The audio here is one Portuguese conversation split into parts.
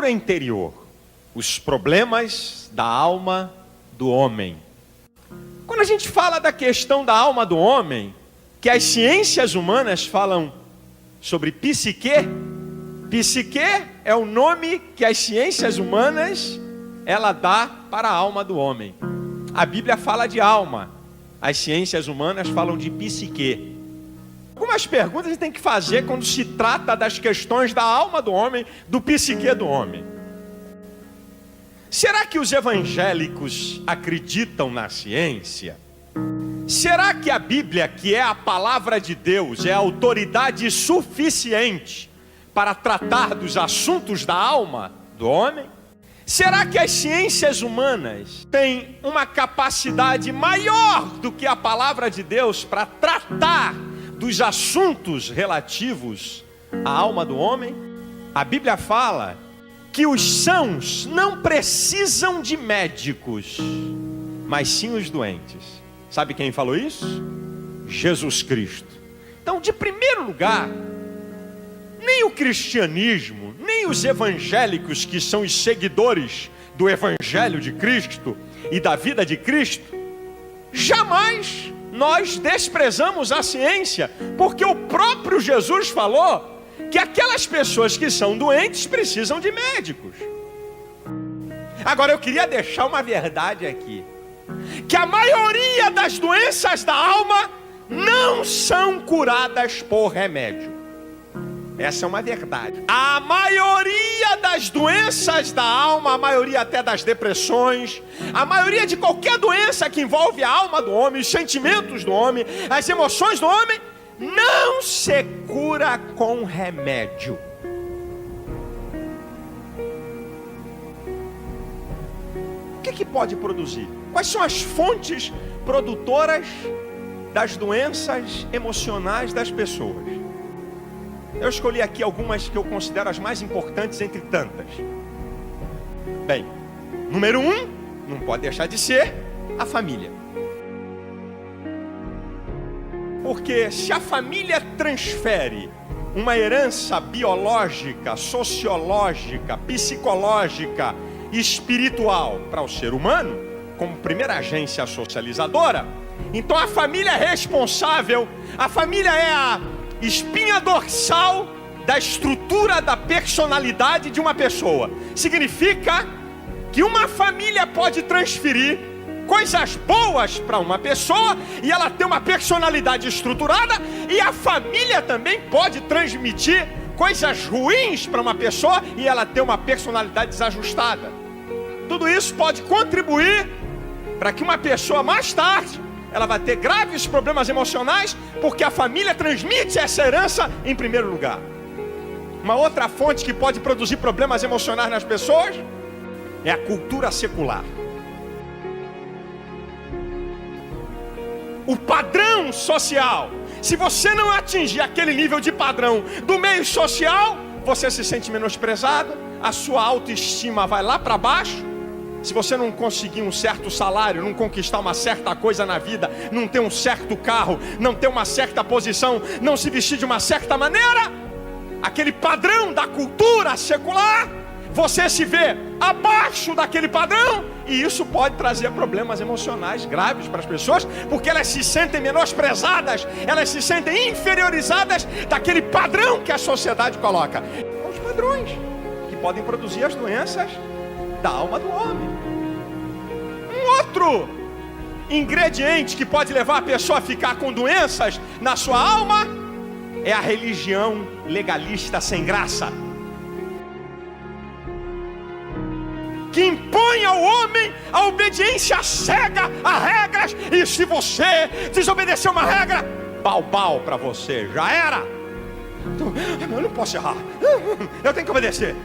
cultura interior, os problemas da alma do homem. Quando a gente fala da questão da alma do homem, que as ciências humanas falam sobre psique, psique é o nome que as ciências humanas ela dá para a alma do homem. A Bíblia fala de alma, as ciências humanas falam de psique. Algumas perguntas a gente tem que fazer quando se trata das questões da alma do homem, do psique do homem. Será que os evangélicos acreditam na ciência? Será que a Bíblia, que é a palavra de Deus, é a autoridade suficiente para tratar dos assuntos da alma do homem? Será que as ciências humanas têm uma capacidade maior do que a palavra de Deus para tratar dos assuntos relativos à alma do homem? A Bíblia fala que os sãos não precisam de médicos, mas sim os doentes. Sabe quem falou isso? Jesus Cristo. Então, de primeiro lugar, nem o cristianismo, nem os evangélicos que são os seguidores do Evangelho de Cristo e da vida de Cristo, jamais nós desprezamos a ciência, porque o próprio Jesus falou que aquelas pessoas que são doentes precisam de médicos. Agora eu queria deixar uma verdade aqui, que a maioria das doenças da alma não são curadas por remédio. Essa é uma verdade. A maioria das doenças da alma, a maioria até das depressões, a maioria de qualquer doença que envolve a alma do homem, os sentimentos do homem, as emoções do homem, não se cura com remédio. O que pode produzir? Quais são as fontes produtoras das doenças emocionais das pessoas? Eu escolhi aqui algumas que eu considero as mais importantes entre tantas. Bem, número 1, não pode deixar de ser a família. Porque se a família transfere uma herança biológica, sociológica, psicológica, espiritual para o ser humano, como primeira agência socializadora, então a família é responsável, a família é a espinha dorsal da estrutura da personalidade de uma pessoa. Significa que uma família pode transferir coisas boas para uma pessoa e ela tem uma personalidade estruturada, e a família também pode transmitir coisas ruins para uma pessoa e ela ter uma personalidade desajustada. Tudo isso pode contribuir para que uma pessoa mais tarde ela vai ter graves problemas emocionais, porque a família transmite essa herança em primeiro lugar. Uma outra fonte que pode produzir problemas emocionais nas pessoas é a cultura secular. O padrão social. Se você não atingir aquele nível de padrão do meio social, você se sente menosprezado, a sua autoestima vai lá para baixo. Se você não conseguir um certo salário, não conquistar uma certa coisa na vida, não ter um certo carro, não ter uma certa posição, não se vestir de uma certa maneira, aquele padrão da cultura secular, você se vê abaixo daquele padrão, e isso pode trazer problemas emocionais graves para as pessoas, porque elas se sentem menosprezadas, elas se sentem inferiorizadas daquele padrão que a sociedade coloca. São os padrões que podem produzir as doenças da alma do homem. Um outro ingrediente que pode levar a pessoa a ficar com doenças na sua alma é a religião legalista sem graça, que impõe ao homem a obediência cega a regras, e se você desobedecer uma regra, bau para você, já era. Eu não posso errar, eu tenho que obedecer.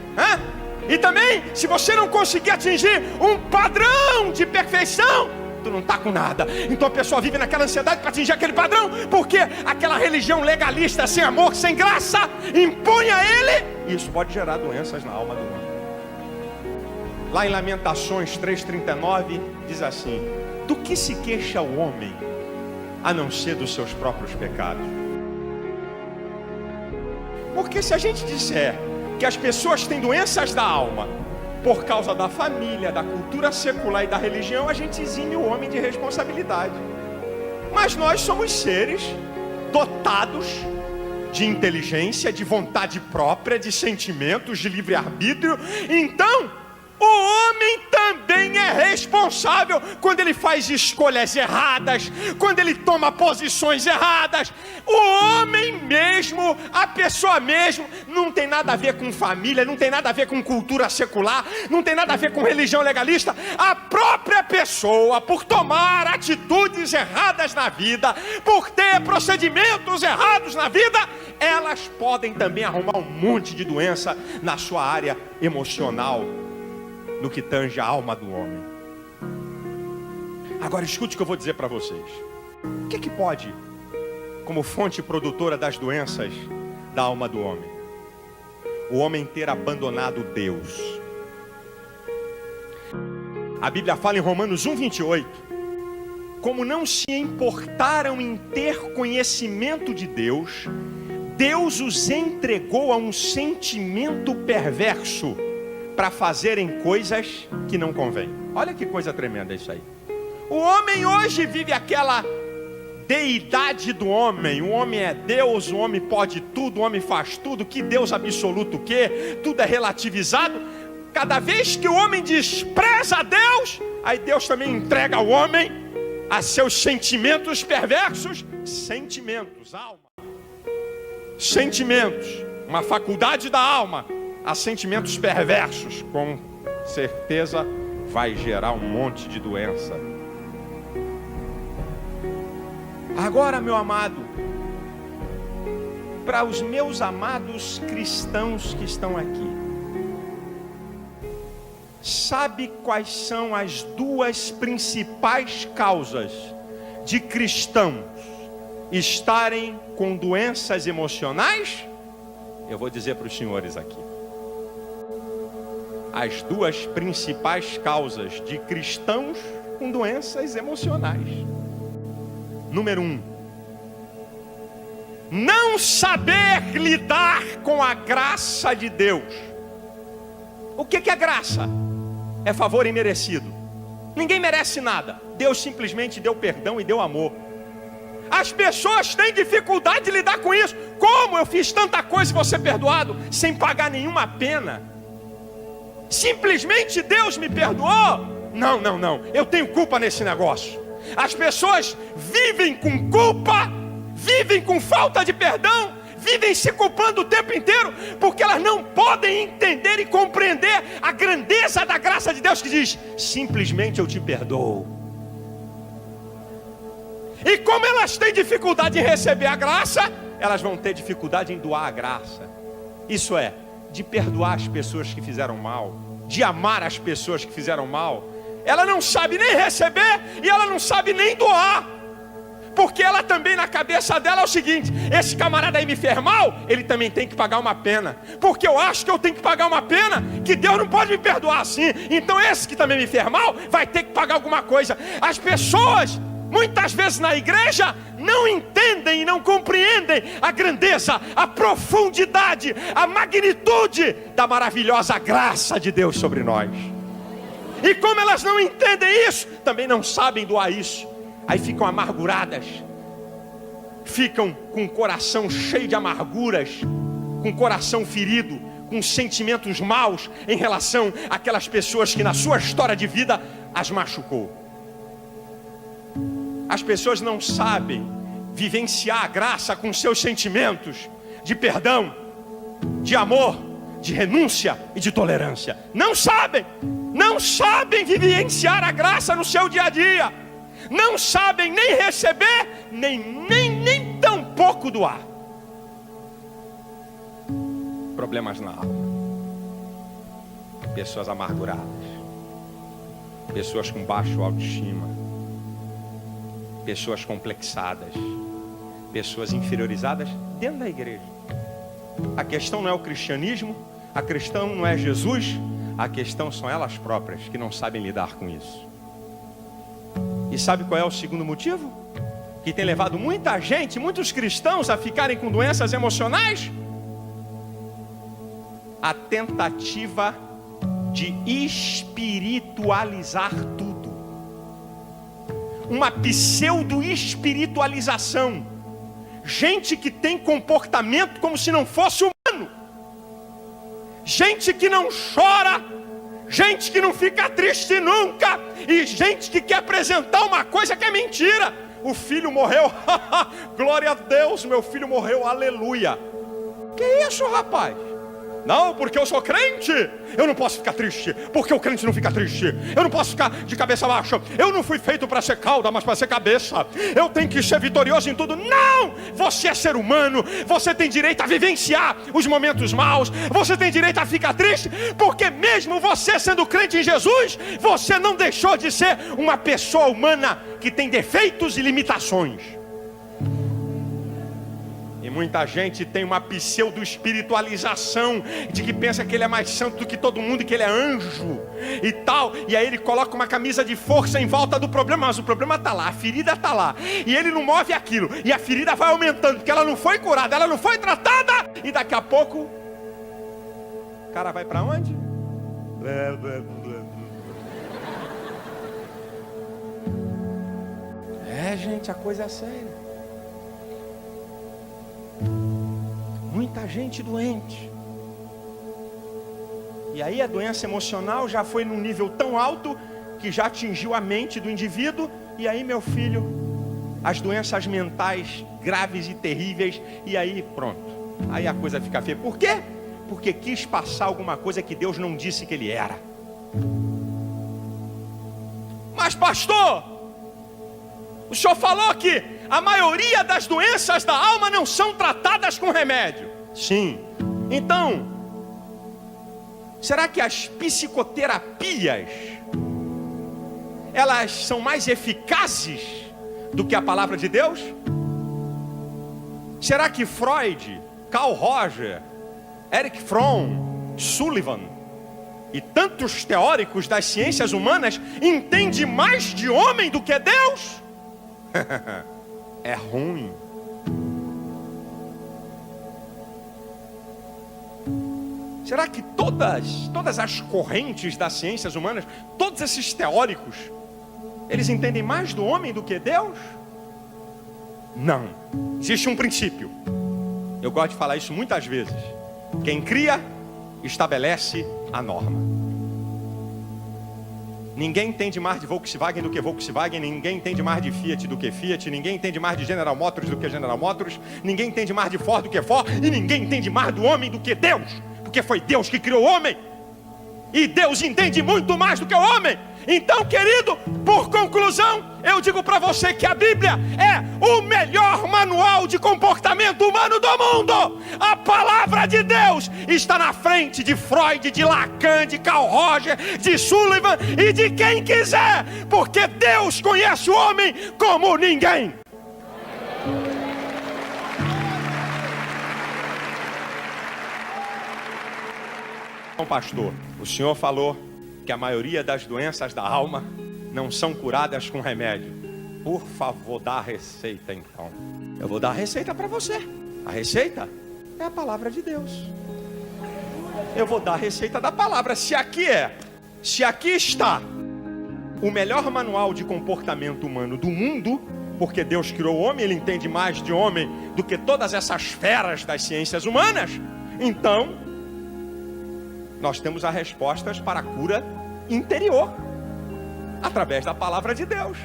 E também, se você não conseguir atingir um padrão de perfeição, tu não está com nada. Então a pessoa vive naquela ansiedade para atingir aquele padrão, porque aquela religião legalista, sem amor, sem graça, impõe a ele, e isso pode gerar doenças na alma do homem. Lá em Lamentações 3,39 diz assim: do que se queixa o homem, a não ser dos seus próprios pecados? Porque se a gente disser que as pessoas têm doenças da alma por causa da família, da cultura secular e da religião, a gente exime o homem de responsabilidade. Mas nós somos seres dotados de inteligência, de vontade própria, de sentimentos, de livre-arbítrio. Então, o homem também é responsável quando ele faz escolhas erradas, quando ele toma posições erradas. O homem mesmo, a pessoa mesmo, não tem nada a ver com família, não tem nada a ver com cultura secular, não tem nada a ver com religião legalista. A própria pessoa, por tomar atitudes erradas na vida, por ter procedimentos errados na vida, elas podem também arrumar um monte de doença na sua área emocional, no que tange a alma do homem. Agora escute o que eu vou dizer para vocês. O que pode, como fonte produtora das doenças da alma do homem? O homem ter abandonado Deus. A Bíblia fala em Romanos 1:28, como não se importaram em ter conhecimento de Deus, Deus os entregou a um sentimento perverso para fazerem coisas que não convêm. Olha que coisa tremenda isso aí. O homem hoje vive aquela deidade do homem. O homem é Deus, o homem pode tudo, o homem faz tudo. Que Deus absoluto o quê? Tudo é relativizado. Cada vez que o homem despreza a Deus, aí Deus também entrega ao homem a seus sentimentos perversos. Sentimentos, alma. Sentimentos, uma faculdade da alma. Há sentimentos perversos, com certeza vai gerar um monte de doença. Agora, meu amado, para os meus amados cristãos que estão aqui, sabe quais são as duas principais causas de cristãos estarem com doenças emocionais? Eu vou dizer para os senhores aqui. As duas principais causas de cristãos com doenças emocionais. Número 1, não saber lidar com a graça de Deus. O que é graça? É favor imerecido. Ninguém merece nada. Deus simplesmente deu perdão e deu amor. As pessoas têm dificuldade de lidar com isso. Como eu fiz tanta coisa e vou ser perdoado sem pagar nenhuma pena? Simplesmente Deus me perdoou? Não, eu tenho culpa nesse negócio. As pessoas vivem com culpa, vivem com falta de perdão, vivem se culpando o tempo inteiro, porque elas não podem entender e compreender a grandeza da graça de Deus, que diz: simplesmente eu te perdoo. E como elas têm dificuldade em receber a graça, elas vão ter dificuldade em doar a graça. Isso é, de perdoar as pessoas que fizeram mal, de amar as pessoas que fizeram mal. Ela não sabe nem receber e ela não sabe nem doar, porque ela também, na cabeça dela, é o seguinte: esse camarada aí me fez mal, ele também tem que pagar uma pena, porque eu acho que eu tenho que pagar uma pena, que Deus não pode me perdoar assim, então esse que também me fez mal vai ter que pagar alguma coisa. As pessoas, muitas vezes na igreja, não entendem e não compreendem a grandeza, a profundidade, a magnitude da maravilhosa graça de Deus sobre nós. E como elas não entendem isso, também não sabem doar isso. Aí ficam amarguradas, ficam com o coração cheio de amarguras, com o coração ferido, com sentimentos maus em relação àquelas pessoas que na sua história de vida as machucou. As pessoas não sabem vivenciar a graça com seus sentimentos de perdão, de amor, de renúncia e de tolerância. Não sabem vivenciar a graça no seu dia a dia. Não sabem nem receber, nem tão pouco doar. Problemas na alma. Pessoas amarguradas. Pessoas com baixo autoestima. Pessoas complexadas. Pessoas inferiorizadas dentro da igreja. A questão não é o cristianismo, a questão não é Jesus, a questão são elas próprias que não sabem lidar com isso. E sabe qual é o segundo motivo? Que tem levado muita gente, muitos cristãos a ficarem com doenças emocionais? a tentativa de espiritualizar tudo. Uma pseudo-espiritualização. Gente que tem comportamento como se não fosse humano. Gente que não chora. Gente que não fica triste nunca. E gente que quer apresentar uma coisa que é mentira. O filho morreu. Glória a Deus, meu filho morreu. Aleluia. Que isso, rapaz? Não, porque eu sou crente, eu não posso ficar triste. Porque o crente não fica triste. Eu não posso ficar de cabeça baixa. Eu não fui feito para ser cauda, mas para ser cabeça. Eu tenho que ser vitorioso em tudo. Não! Você é ser humano. Você tem direito a vivenciar os momentos maus. Você tem direito a ficar triste. Porque mesmo você sendo crente em Jesus, você não deixou de ser uma pessoa humana que tem defeitos e limitações. E muita gente tem uma pseudo-espiritualização de que pensa que ele é mais santo do que todo mundo, que ele é anjo e tal. E aí ele coloca uma camisa de força em volta do problema, mas o problema está lá, a ferida está lá. E ele não move aquilo. E a ferida vai aumentando, porque ela não foi curada, ela não foi tratada. E daqui a pouco, o cara vai para onde? Gente, a coisa é séria. Muita gente doente. E aí a doença emocional já foi num nível tão alto que já atingiu a mente do indivíduo. E aí, meu filho, as doenças mentais graves e terríveis. E aí pronto, aí a coisa fica feia. Por quê? Porque quis passar alguma coisa que Deus não disse que ele era. Mas pastor, o senhor falou que a maioria das doenças da alma não são tratadas com remédio. Sim. Então, será que as psicoterapias, elas são mais eficazes do que a palavra de Deus? Será que Freud, Carl Roger, Erich Fromm, Sullivan e tantos teóricos das ciências humanas entendem mais de homem do que Deus? É ruim. Será que todas as correntes das ciências humanas, todos esses teóricos, eles entendem mais do homem do que Deus? Não. Existe um princípio. Eu gosto de falar isso muitas vezes. Quem cria, estabelece a norma. Ninguém entende mais de Volkswagen do que Volkswagen. Ninguém entende mais de Fiat do que Fiat. Ninguém entende mais de General Motors do que General Motors. Ninguém entende mais de Ford do que Ford. E ninguém entende mais do homem do que Deus. Porque foi Deus que criou o homem. E Deus entende muito mais do que o homem. Então, querido, por conclusão, eu digo para você que a Bíblia é o melhor manual de comportamento humano do mundo. A palavra de Deus está na frente de Freud, de Lacan, de Carl Roger, de Sullivan e de quem quiser. Porque Deus conhece o homem como ninguém. Bom, pastor, o senhor falou que a maioria das doenças da alma não são curadas com remédio. Por favor, dá a receita então. Eu vou dar a receita para você. A receita é a palavra de Deus. Eu vou dar a receita da palavra. Se aqui está o melhor manual de comportamento humano do mundo, porque Deus criou o homem, ele entende mais de homem do que todas essas feras das ciências humanas. Então, nós temos as respostas para a cura interior, através da palavra de Deus.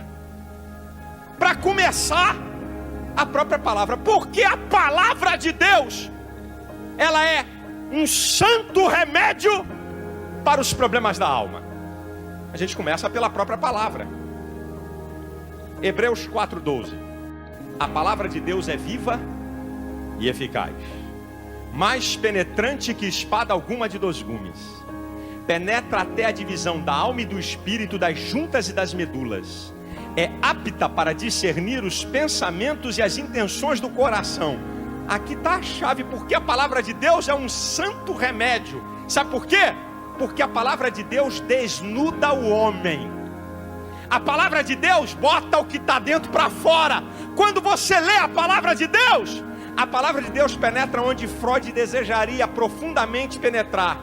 Para começar, a própria palavra, porque a palavra de Deus, ela é um santo remédio para os problemas da alma. A gente começa pela própria palavra. Hebreus 4:12. A palavra de Deus é viva e eficaz, mais penetrante que espada alguma de 2 gumes. Penetra até a divisão da alma e do espírito, das juntas e das medulas. É apta para discernir os pensamentos e as intenções do coração. Aqui está a chave, porque a palavra de Deus é um santo remédio. Sabe por quê? Porque a palavra de Deus desnuda o homem. A palavra de Deus bota o que está dentro para fora. Quando você lê a palavra de Deus, A palavra de Deus penetra onde Freud desejaria profundamente penetrar.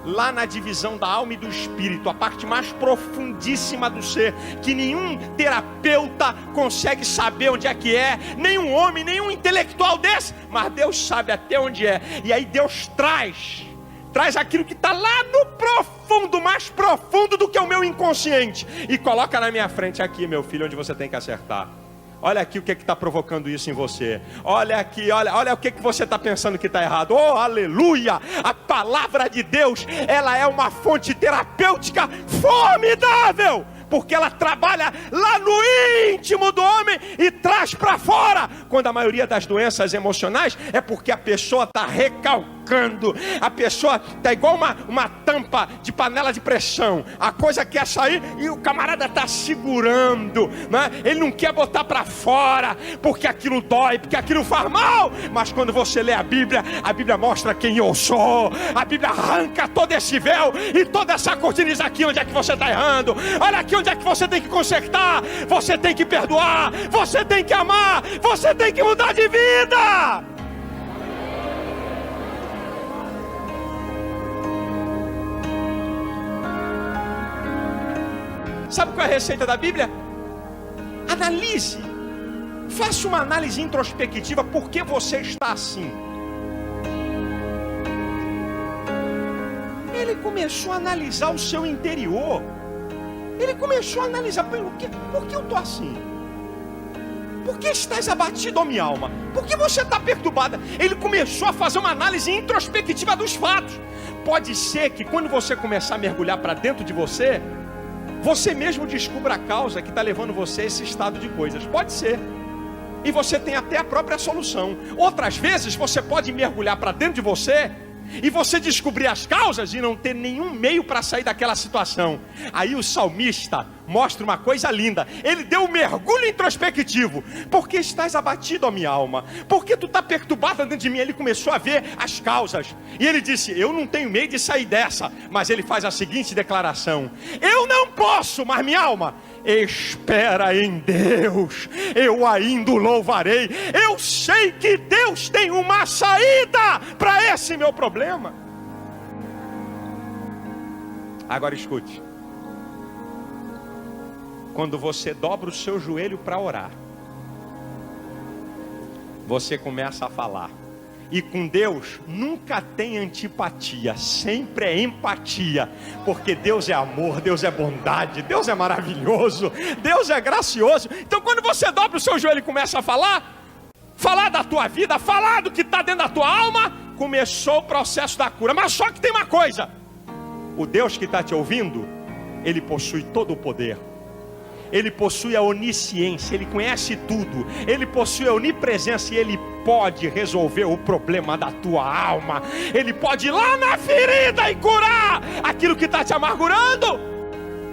Lá na divisão da alma e do espírito, a parte mais profundíssima do ser, que nenhum terapeuta consegue saber onde é que é, nenhum homem, nenhum intelectual desse, mas Deus sabe até onde é. E aí Deus traz aquilo que está lá no profundo, mais profundo do que o meu inconsciente, e coloca na minha frente: aqui, meu filho, onde você tem que acertar. Olha aqui o que está provocando isso em você. Olha aqui, olha o que você está pensando que está errado. Oh, aleluia! A palavra de Deus, ela é uma fonte terapêutica formidável, porque ela trabalha lá no íntimo do homem e traz para fora. Quando a maioria das doenças emocionais é porque a pessoa está recalcando, a pessoa está igual uma tampa de panela de pressão, a coisa quer sair e o camarada está segurando, né? Ele não quer botar para fora, porque aquilo dói, porque aquilo faz mal. Mas quando você lê a Bíblia mostra quem eu sou. A Bíblia arranca todo esse véu e toda essa cortina, diz aqui onde é que você está errando, olha aqui onde é que você tem que consertar, você tem que perdoar, você tem que amar, você tem que mudar de vida. Sabe qual é a receita da Bíblia? Analise, faça uma análise introspectiva. Por que você está assim? Ele começou a analisar o seu interior. Ele começou a analisar: por que eu estou assim? Por que estás abatido, ó minha alma? Por que você está perturbada? Ele começou a fazer uma análise introspectiva dos fatos. Pode ser que quando você começar a mergulhar para dentro de você, você mesmo descubra a causa que está levando você a esse estado de coisas. Pode ser. E você tem até a própria solução. Outras vezes você pode mergulhar para dentro de você e você descobrir as causas e não ter nenhum meio para sair daquela situação. Aí o salmista mostra uma coisa linda. Ele deu um mergulho introspectivo. Por que estás abatido, ó minha alma? Por que tu está perturbado dentro de mim? Ele começou a ver as causas. E ele disse: eu não tenho meio de sair dessa. Mas ele faz a seguinte declaração: eu não posso, mas minha alma espera em Deus, eu ainda o louvarei. Eu sei que Deus tem uma saída para esse meu problema. Agora escute. Quando você dobra o seu joelho para orar, você começa a falar. E com Deus nunca tem antipatia, sempre é empatia, porque Deus é amor, Deus é bondade, Deus é maravilhoso, Deus é gracioso. Então quando você dobra o seu joelho e começa a falar da tua vida, falar do que está dentro da tua alma, começou o processo da cura. Mas só que tem uma coisa: o Deus que está te ouvindo, Ele possui todo o poder. Ele possui a onisciência, Ele conhece tudo, Ele possui a onipresença e Ele pode resolver o problema da tua alma. Ele pode ir lá na ferida e curar aquilo que está te amargurando.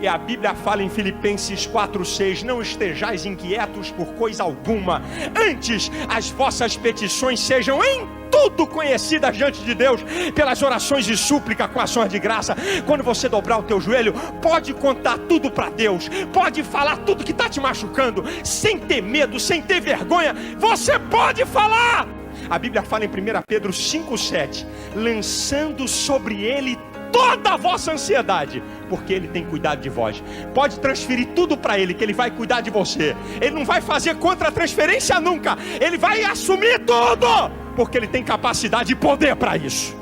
E a Bíblia fala em Filipenses 4:6: não estejais inquietos por coisa alguma, antes as vossas petições sejam em tudo conhecidas diante de Deus, pelas orações de súplica com ações de graça. Quando você dobrar o teu joelho, pode contar tudo para Deus, pode falar tudo que está te machucando, sem ter medo, sem ter vergonha. Você pode falar. A Bíblia fala em 1 Pedro 5:7: lançando sobre Ele toda a vossa ansiedade, porque Ele tem cuidado de vós. Pode transferir tudo para Ele, que Ele vai cuidar de você. Ele não vai fazer contra-transferência nunca. Ele vai assumir tudo, porque Ele tem capacidade e poder para isso.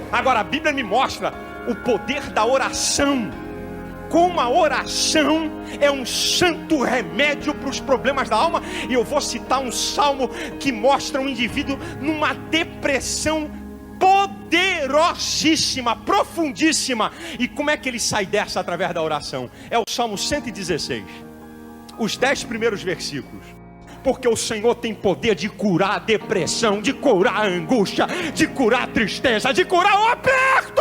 Agora a Bíblia me mostra o poder da oração. Como a oração é um santo remédio para os problemas da alma. E eu vou citar um salmo que mostra um indivíduo numa depressão poderosíssima, profundíssima. E como é que ele sai dessa através da oração? É o Salmo 116, os 10 primeiros versículos. Porque o Senhor tem poder de curar a depressão, de curar a angústia, de curar a tristeza, de curar o aperto.